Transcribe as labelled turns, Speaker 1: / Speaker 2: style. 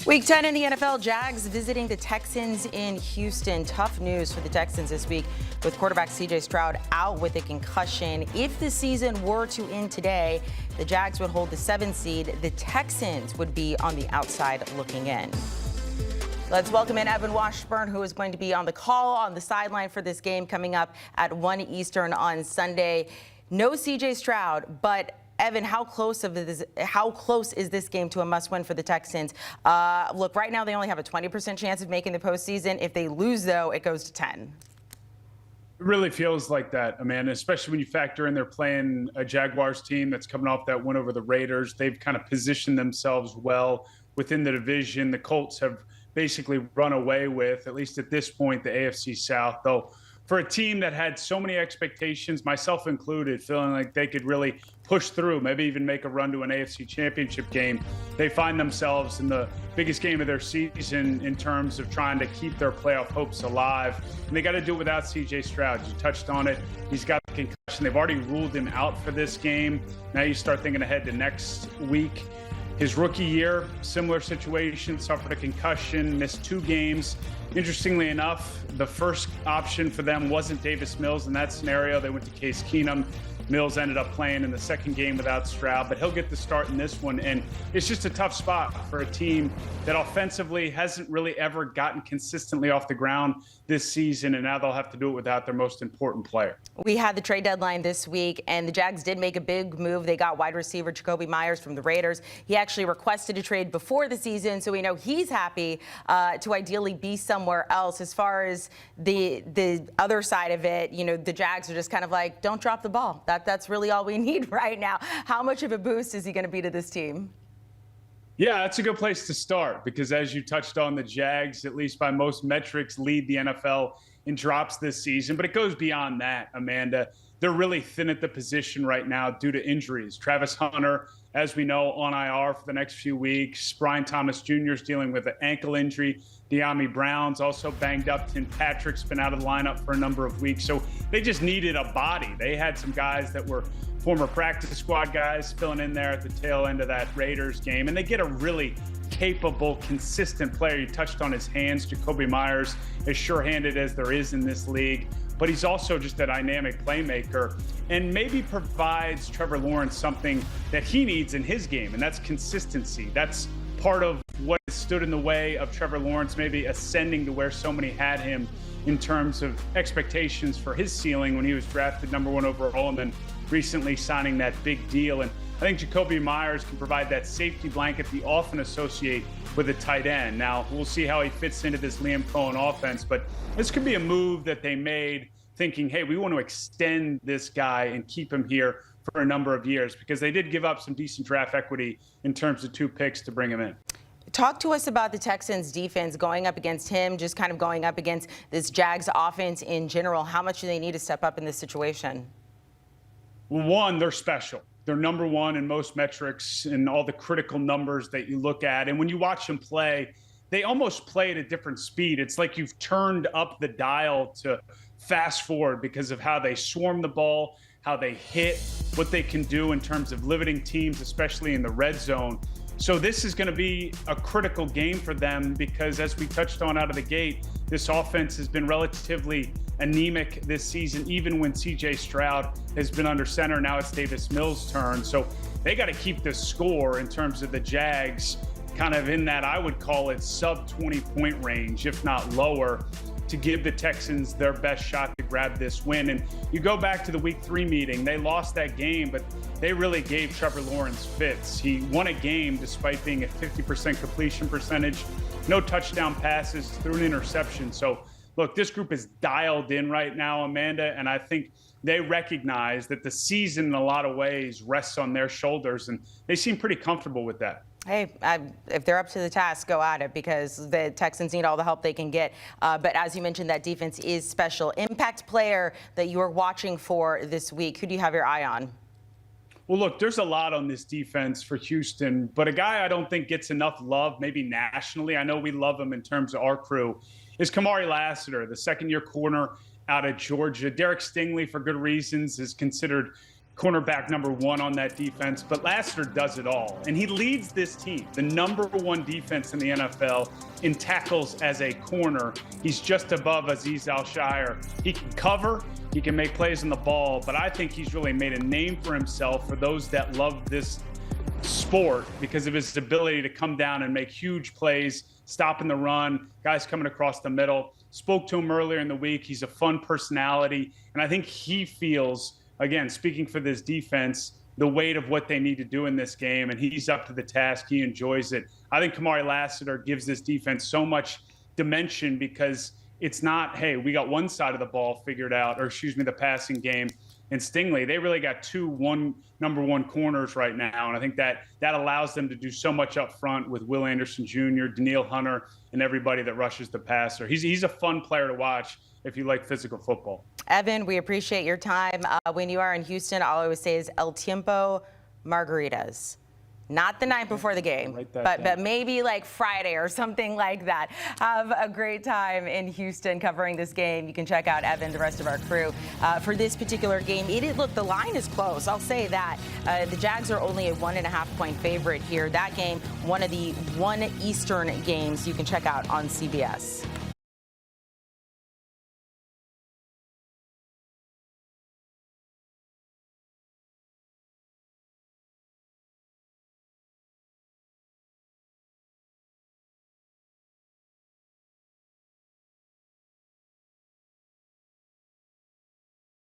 Speaker 1: Week 10 in the NFL, Jags visiting the Texans in Houston. Tough news for the Texans this week with quarterback C.J. Stroud out with a concussion. If the season were to end today, the Jags would hold the 7th seed. The Texans would be on the outside looking in. Let's welcome in Evan Washburn, who is going to be on the call on the sideline for this game coming up at 1 Eastern on Sunday. No C.J. Stroud, but Evan, how close is this game to a must-win for the Texans? Look, right now they only have a 20% chance of making the postseason. If they lose, though, it goes to 10.
Speaker 2: It really feels like that, Amanda, especially when you factor in they're playing a Jaguars team that's coming off that win over the Raiders. They've kind of positioned themselves well within the division. The Colts have basically run away with, at least at this point, the AFC South, though. For a team that had so many expectations, myself included, feeling like they could really push through, maybe even make a run to an AFC championship game, they find themselves in the biggest game of their season in terms of trying to keep their playoff hopes alive. And they got to do it without C.J. Stroud. You touched on it. He's got a concussion. They've already ruled him out for this game. Now you start thinking ahead to next week. His rookie year, similar situation, suffered a concussion, missed 2 games. Interestingly enough, the first option for them wasn't Davis Mills in that scenario. They went to Case Keenum. Mills ended up playing in the second game without Stroud, but he'll get the start in this one. And it's just a tough spot for a team that offensively hasn't really ever gotten consistently off the ground this season, and now they'll have to do it without their most important player.
Speaker 1: We had the trade deadline this week, and the Jags did make a big move. They got wide receiver Jacoby Myers from the Raiders. He actually requested a trade before the season, so we know he's happy to ideally be somewhere else. As far as the other side of it, you know, the Jags are just kind of like, don't drop the ball. That's really all we need right now. How much of a boost is he going to be to this team?
Speaker 2: Yeah, that's a good place to start because as you touched on, the Jags, at least by most metrics, lead the NFL in drops this season. But it goes beyond that, Amanda. They're really thin at the position right now due to injuries. Travis Hunter, as we know, on IR for the next few weeks. Brian Thomas Jr. is dealing with an ankle injury. De'Ami Brown's also banged up. Tim Patrick's been out of the lineup for a number of weeks. So they just needed a body. They had some guys that were former practice squad guys filling in there at the tail end of that Raiders game. And they get a really capable, consistent player. You touched on his hands. Jacoby Myers, as sure-handed as there is in this league. But he's also just a dynamic playmaker and maybe provides Trevor Lawrence something that he needs in his game, and that's consistency. That's part of what stood in the way of Trevor Lawrence maybe ascending to where so many had him in terms of expectations for his ceiling when he was drafted #1 overall and then recently signing that big deal. And I think Jacoby Myers can provide that safety blanket we often associate with a tight end. Now, we'll see how he fits into this Liam Cohen offense, but this could be a move that they made thinking, hey, we want to extend this guy and keep him here for a number of years because they did give up some decent draft equity in terms of 2 picks to bring him in.
Speaker 1: Talk to us about the Texans defense going up against him, just kind of going up against this Jags offense in general. How much do they need to step up in this situation?
Speaker 2: Well, one, they're special. They're #1 in most metrics and all the critical numbers that you look at. And when you watch them play, they almost play at a different speed. It's like you've turned up the dial to fast forward because of how they swarm the ball, how they hit, what they can do in terms of limiting teams, especially in the red zone. So this is going to be a critical game for them because, as we touched on out of the gate, this offense has been relatively anemic this season, even when C.J. Stroud has been under center. Now it's Davis Mills' turn. So they got to keep the score in terms of the Jags kind of in that, I would call it, sub-20-point range, if not lower, to give the Texans their best shot to grab this win. And you go back to the Week 3 meeting, they lost that game, but they really gave Trevor Lawrence fits. He won a game despite being at 50% completion percentage, no touchdown passes, threw an interception. So, look, this group is dialed in right now, Amanda, and I think they recognize that the season in a lot of ways rests on their shoulders, and they seem pretty comfortable with that.
Speaker 1: Hey, if they're up to the task, go at it because the Texans need all the help they can get. But as you mentioned, that defense is special. Impact player that you're watching for this week, who do you have your eye on?
Speaker 2: Well, look, there's a lot on this defense for Houston, but a guy I don't think gets enough love, maybe nationally, I know we love him in terms of our crew, is Kamari Lassiter, the second-year corner out of Georgia. Derek Stingley, for good reasons, is considered cornerback number one on that defense, but Lassiter does it all. And he leads this team, the number one defense in the NFL in tackles as a corner. He's just above Azeez Al-Shire. He can cover, he can make plays on the ball, but I think he's really made a name for himself for those that love this sport because of his ability to come down and make huge plays, stopping the run, guys coming across the middle. Spoke to him earlier in the week. He's a fun personality, and I think he feels, again, speaking for this defense, the weight of what they need to do in this game, and he's up to the task. He enjoys it. I think Kamari Lassiter gives this defense so much dimension because it's not, hey, we got one side of the ball figured out, or the passing game. And Stingley, they really got number one corners right now, and I think that allows them to do so much up front with Will Anderson Jr., Danielle Hunter, and everybody that rushes the passer. He's a fun player to watch if you like physical football.
Speaker 1: Evan, we appreciate your time. When you are in Houston, all I always say is El Tiempo Margaritas. Not the night before the game, but maybe like Friday or something like that. Have a great time in Houston covering this game. You can check out Evan, the rest of our crew, for this particular game. Look, the line is close. I'll say that. The Jags are only a 1.5-point favorite here. That game, one of the 1 Eastern games you can check out on CBS.